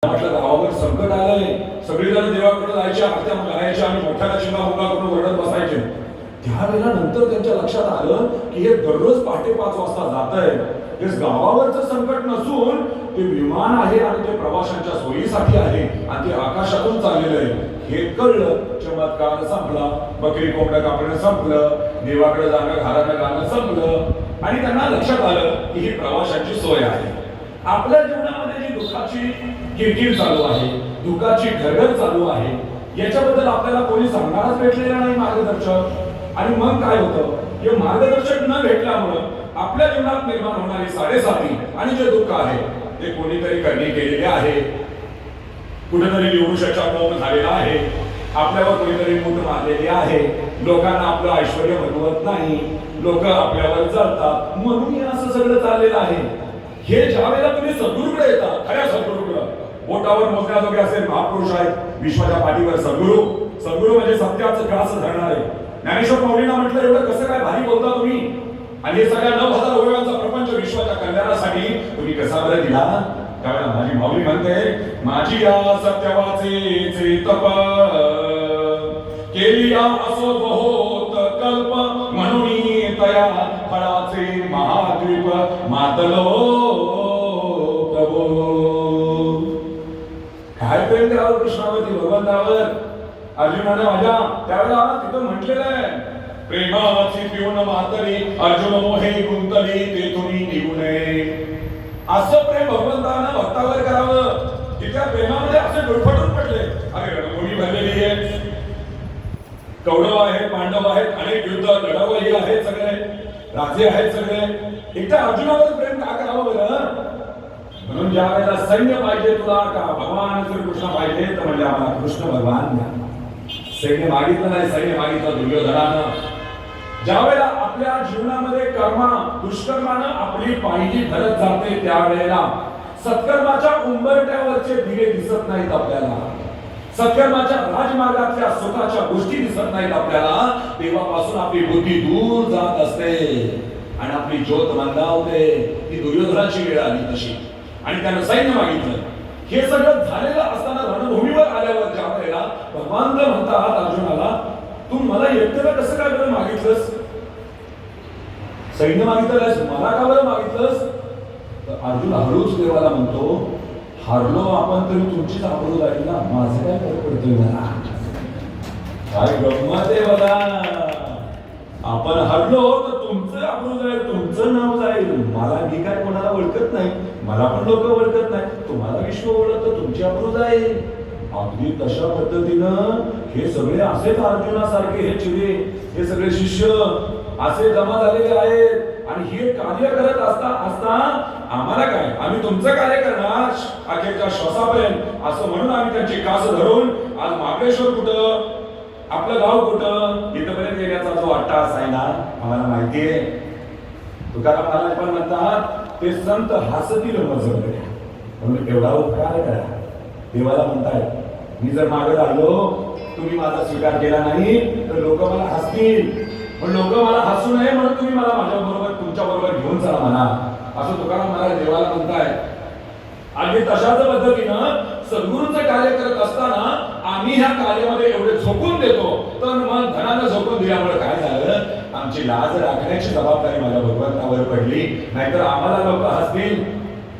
म्हटलं गावावर संकट आलंय, सगळीजण देवाकडे जायचे, आरत्या करायच्या आणि मोठ्याला चिंगामुंगा करून ओरडत बसायचे. त्यावेळेला नंतर त्यांच्या लक्षात आलं की हे दररोज पहाटे 5 वाजता जातंय. हे गावावरचं संकट नसून ते विमान आहे आणि ते प्रवाशांच्या सोयीसाठी आहे आणि ते आकाशातून चाललेलं आहे. हे कळलं, चमत्कार संपला, बकरी कोंबड्या कापणं संपलं, देवाकडे जाणं घरानं गाणं संपलं आणि त्यांना लक्षात आलं की ही प्रवाशांची सोय आहे. आपल्या जीवनामध्ये जी दुःखाची किरकिर चालू आहे, दुःखाची घरघर चालू आहे, याच्याबद्दल आपल्याला कोणी सांगणारच भेटलेला नाही मार्गदर्शक. आणि मग काय होतं, हे मार्गदर्शक न भेटल्यामुळं आपल्या जीवनात निर्माण होणारी साडेसाती आणि जे दुःख आहे ते कोणीतरी करणी केलेले आहे, कुठेतरी निवडूशाचा मोह झालेला आहे, आपल्यावर कोणीतरी मूठ मारलेली आहे, लोकांना आपलं ऐश्वर्य भगवत नाही, लोक आपल्यावर जळतात, म्हणून हे असं सगळं चाललेलं आहे. हे ज्या वेळेला तुम्ही सद्गुरूकडे येता, खऱ्या सद्गुरूकडे, बोटावर मोजण्याजोगे असेल महापुरुष आहेत, विश्वाच्या पाठीवर सद्गुरू. सद्गुरू म्हणजे सत्याचं ग्रास धरणारे. ज्ञानेश्वर माऊलींना म्हटलं, एवढं कसं काय भारी बोलता तुम्ही, आणि हे सगळ्या 9,000 अवयवांचा प्रपंच विश्वाच्या कल्याणासाठी तुम्ही कसा बरं दिला. त्यावेळेला माझी माऊली म्हणते, माझी या सत्यवाचे तप केली या असो बहुत कल्प, म्हणून तया फळाचे महाद्वीप मातलो प्रभो. काय प्रेम करावं कृष्णावरती, भगवंतावर. अर्जुनाने माझ्या त्यावेळेला तिथं म्हटलेलं आहे, प्रेमाची पिऊन मातरी अर्जुन मोहे गुंतली तेथुनी निघुने. असं प्रेम भगवंतानं भक्तावर करावं की त्या प्रेमामध्ये असे गुरफटून पडले. अरे रणभूमी भरलेली आहे, कौरव आहेत, पांडव आहेत, अनेक युद्ध लढावली आहेत, सगळे राजे आहेत, सगळे एकट्या अर्जुनावर प्रेम का करावं बरं. म्हणून ज्या वेळेला सैन्य पाहिजे तुला, का भगवान श्रीकृष्ण पाहिजे, तर म्हणजे आम्हाला कृष्ण भगवान द्या. सैन्य मागितलं नाही, सैन्य मागितलं दुर्योधनानं. ज्या वेळेला आपल्या जीवनामध्ये दुष्कर्मानं आपली पायरी भरत जाते, त्यावेळेला सत्कर्माच्या उंबरट्यावरचे दिवे दिसत नाहीत आपल्याला, सत्कर्माच्या राजमार्गातल्या सुखाच्या गोष्टी दिसत नाहीत आपल्याला, तेव्हापासून आपली बुद्धी दूर जात असते आणि आपली ज्योत मंदावते. ती दुर्योधनाची वेळ आली तशी, आणि त्यानं सैन्य मागितलं. हे सगळं झालेलं असताना रणभूमीवर आल्यावर ज्या वेळेला भगवान म्हणतात अर्जुनाला, तू मला एकट्याला कसं काय बरं मागितलंस, सैन्य मागितलंस, मला का बरं मागितलंस. तर अर्जुन हळूच देवाला म्हणतो, हारलो आपण तरी तुमचीच आबरू जाईल ना, माझं काय फरक पडतोय मला. काय गंमत आहे बघा, आपण हरलो तर तुमचं आबरू जाईल, तुमचं नाव जाईल. मला मी काय कोणाला ओळखत नाही, मला पण लोक ओळखत नाही, तुम्हाला विश्व ओळखतं, तुमची आबरू जाईल. अगदी तशा पद्धतीनं हे सगळे असेच अर्जुनासारखे हे चिरे, हे सगळे शिष्य असे जमा झालेले आहेत. आणि हे कार्य करत असता आम्हाला काय, आम्ही तुमचं कार्य करणार अखेरच्या श्वासापर्यंत, असं म्हणून आम्ही त्यांची कास धरून आज महाबळेश्वर कुठं, आपलं गाव कुठं, इथपर्यंत येण्याचा जो अट्टाहास आहे ना, आम्हाला माहितीये. तुकाराम महाराज पण म्हणतात, ते संत हसतील मजबुरी, म्हणून एवढा उपकार करा. देवाला म्हणताय, मी जर मागे राहिलो, तुम्ही माझा स्वीकार केला नाही, तर लोक मला हसतील, पण लोक मला हसू नये म्हणून तुम्ही मला माझ्या बरोबर, तुमच्या बरोबर घेऊन चला म्हणा, असं तुकाराम महाराज देवाला म्हणताय. अगदी तशाच पद्धतीनं सद्गुरूंचं कार्य करत असताना आम्ही ह्या कार्यामध्ये एवढे झोकून देतो, तर मग धनानं झोकून दिल्यामुळे काय झालं, आमची लाज राखण्याची जबाबदारी माझ्या भगवंतावर पडली. नाहीतर आम्हाला लोक हसतील,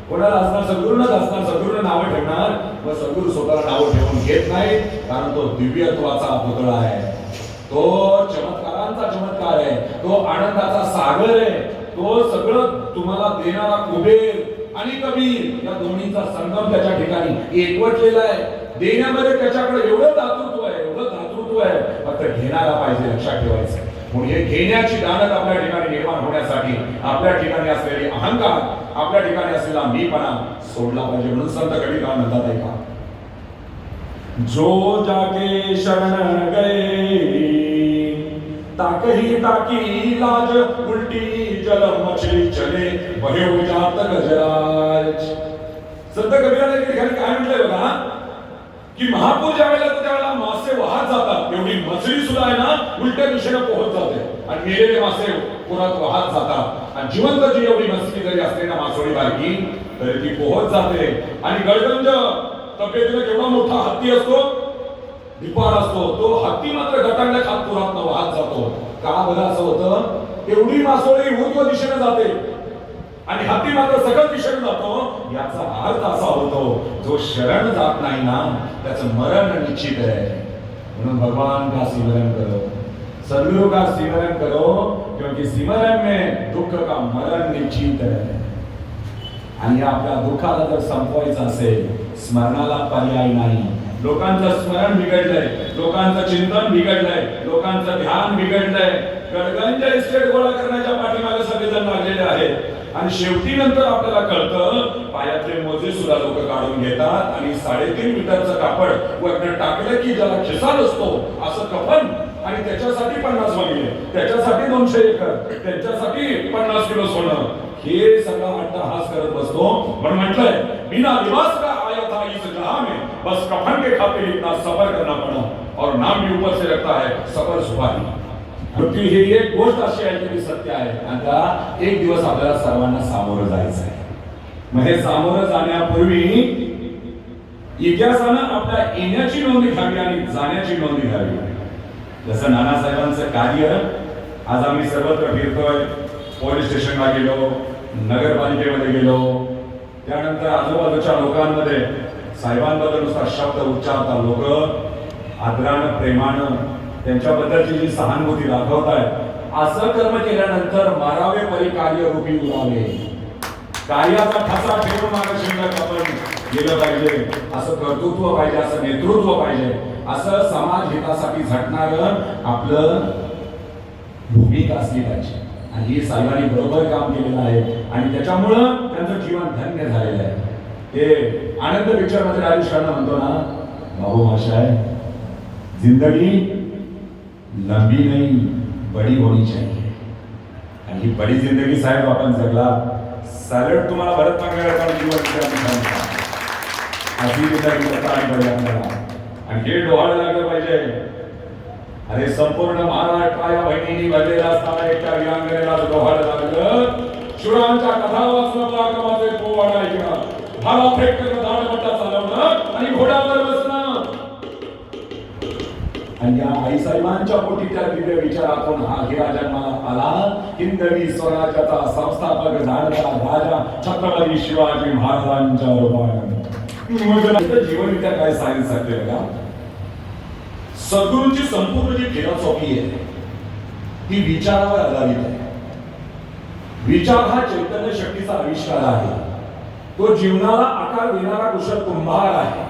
कोणाला असणार, सद्गुरूंनाच असणार, सद्गुरूंना नावं ठेवणार. व सद्गुरू स्वतःला नावं ठेवून घेत नाही, कारण तो दिव्यत्वाचा पुतळा आहे, तो चमत्कारांचा चमत्कार आहे, तो आनंदाचा सागर आहे, तो सगळं तुम्हाला देणारा कुबेर आणि कबीर या दोन्हीचा संगम त्याच्या ठिकाणी एकवटलेला आहे. देण्यामध्ये त्याच्याकडे एवढं दातृत्व आहे, एवढं दातृत्व आहे, फक्त घेणारा पाहिजे, लक्षात ठेवायचं. म्हणून हे घेण्याची दानत आपल्या ठिकाणी निर्माण होण्यासाठी आपल्या ठिकाणी असलेली अहंकार, आपल्या ठिकाणी असलेला मीपणा सोडला पाहिजे. म्हणून संत कबीरदास म्हणतात, ऐका, जो जाके शरण गए ताकही ताकी लाज, उलटी जल मछली चले बहे हो जात गजराज. संत कबीराने ठिकाणी काय म्हटलंय बघा, की महापूर ज्या वेळेला त्यावेळेला मासे वाहत जातात, एवढी मछली सुद्धा आहे ना उलट्या दिशेने पोहत जाते, आणि मेलेले मासे पुरात वाहत जातात, आणि जिवंत जी एवढी मछली जरी असते ना मासोळी बारकी, तरी ती पोहत जाते. आणि गडगंज तब्येतीने केवढा मोठा हत्ती असतो, धिप्पाड असतो, तो हत्ती मात्र गटांगल्या खात पुरात वाहत जातो. का बरं असं होतं? एवढी मासोळी ऊर्ध्व दिशेने जाते आणि हत्ती मात्र सकल दिशेने जातो. याचा अर्थ असा होतो, जो शरण जात नाही ना त्याचं मरण निश्चित आहे. म्हणून भगवान का सिमरन करो, सदगुरु का सिमरन करो, क्योंकि सिमरन में दुख का मरण निश्चित है. आणि आपल्या दुःखाला जर संपवायचं असेल, स्मरणाला पर्याय नाही. लोकांचं स्मरण बिघडलंय, लोकांचं चिंतन बिघडलंय, लोकांचं ध्यान बिघडलंय. गडगंज इस्टेट गोळा करण्याच्या पाठीमागे सगळेजण लागलेले आहेत. आणि शेवटी नंतर आपल्याला कळतं, पायातले मोजे सुद्धा लोक काढून घेतात आणि 3.5 मीटरचं कापड वरनं टाकलं की ज्याला खिसा नसतो असं कफन, आणि त्याच्यासाठी 50 बंगले, त्याच्यासाठी 200 एकर, त्याच्यासाठी 50 किलो सोनं, हे सगळा अट्टहास करत बसतो. म्हणून म्हटलंय, बिना लिबास का आया था इस जहां में, बस कफन के खातिर इतना सफर करना पड़ा, और नाम भी ऊपर से रखता है सफर सुपारी. मृत्यू ही एक गोष्ट अशी आहे की सत्य आहे. आता एक दिवस आपल्याला सर्वांना सामोरं जायचं आहे. मग हे सामोरं जाण्यापूर्वी इतिहासानं आपल्या येण्याची नोंद घ्यावी आणि जाण्याची नोंद घ्यावी. जसं नानासाहेबांचं कार्य आज आम्ही सर्वत्र फिरतोय. पोलीस स्टेशनला गेलो, नगरपालिकेमध्ये गेलो, त्यानंतर आजूबाजूच्या लोकांमध्ये साहेबांबद्दल नुसता शब्द उच्चारता लोक आदरानं प्रेमानं त्यांच्याबद्दलची जी सहानुभूती दाखवतायत. असं कर्म केल्यानंतर मारावे परी कार्य रूपी उरावे. कार्याचा ठसा ठेवून मागे शिल्लक आपण गेलं पाहिजे. असं कर्तृत्व पाहिजे, असं नेतृत्व पाहिजे, असं समाज हितासाठी झटणारं आपलं भूमिका असली पाहिजे. आणि ही साहेबांनी बरोबर काम केलेलं आहे आणि त्याच्यामुळं त्यांचं जीवन धन्य झालेलं आहे. ते आनंद पिक्चर मध्ये राजेश खन्ना म्हणतो ना, बाबू माशाय, जिंदगी लंबी नहीं बड़ी होनी चाहिए. आणि ही बडी जिंदगी साहेब आपण जगला. सॅल्यूट तुम्हाला भरत मंगळकर जीवन अशी आणि हे डोहाळ लागलं पाहिजे. अरे संपूर्ण महाराष्ट्राच्या बहिणींनी भरलेला असताना एकट्या वीरांगणेला डोहाळ लागलं. शुरांच्या कथा वाचून लाखमाचे पोवाडा ऐकणं, भाला फेक करणं, दांडपट्टा चालवणं आणि घोड्यावर बसणं. आणि या आईसाहेबांच्या पोटी त्या दिव्य विचारातून हा हिरा जन्माला आला. हिंदवी स्वराज्याचा संस्थापक झालेला राजा छत्रपती शिवाजी महाराजांच्या रूपाने. जीवन विद्या काय सायन्स सांगते का? सद्गुरूंची संपूर्ण जी फिलॉसॉफी आहे ती विचारावर आधारित आहे. विचार हा चैतन्य शक्तीचा आविष्कार आहे. तो जीवनाला आकार देणारा कुशल कुंभार आहे.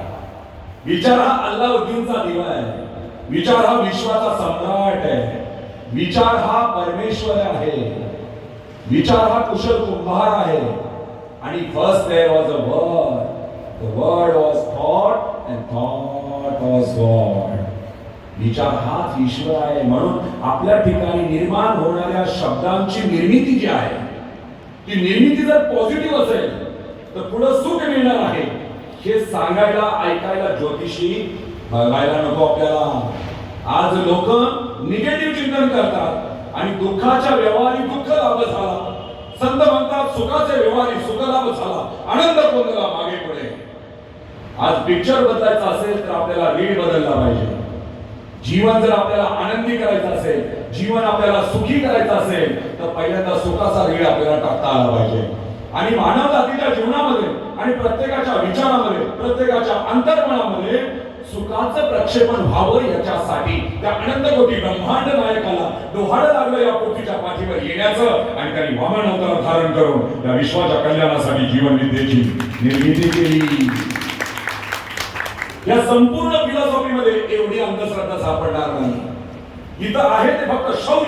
विचार हा अल्लाउद्दीनचा दिवा आहे. विचार हा विश्वाचा सम्राट आहे. विचार हा परमेश्वर आहे. विचार हा कुशल कुंभार आहे. आणि first there was a word, the word was thought and thought was God. विचार हाच ईश्वर आहे. म्हणून आपल्या ठिकाणी निर्माण होणाऱ्या शब्दांची निर्मिती जी आहे ती निर्मिती जर पॉझिटिव्ह असेल तर पुढे सुख मिळणार आहे हे सांगायला ऐकायला ज्योतिषी बघायला नको आपल्याला. आज लोक निगेटिव्ह चिंतन करतात आणि दुःखाच्या व्यवहारी दुःख लाभ झाला. संत म्हणतात सुखाचे व्यवहारी सुख लाभ झाला, आनंद कोणाला मागे पुढे. आज पिक्चर बदलायचा असेल तर आपल्याला रीड बदलला पाहिजे. जीवन जर आपल्याला आनंदी करायचं असेल, जीवन आपल्याला सुखी करायचं असेल तर पहिल्यांदा सुखाचा रीड आपल्याला टाकता आला पाहिजे. आणि मानव जातीच्या जीवनामध्ये आणि प्रत्येकाच्या विचारामध्ये, प्रत्येकाच्या अंतर्मनामध्ये सुखाचं प्रक्षेपण व्हावं याच्यासाठी त्या अनंतकोटी ब्रह्मांड नायकाला डोहाळं लागलं या पृथ्वीच्या पाठीवर येण्याचं. आणि त्यांनी वामन अवतार धारण करून या विश्वाच्या कल्याणासाठी जीवन विद्येची निर्मिती केली. या संपूर्ण फिलॉसॉफीमध्ये एवढी अंधश्रद्धा सापडणार नाही. इथं आहे ते फक्त शौर्य.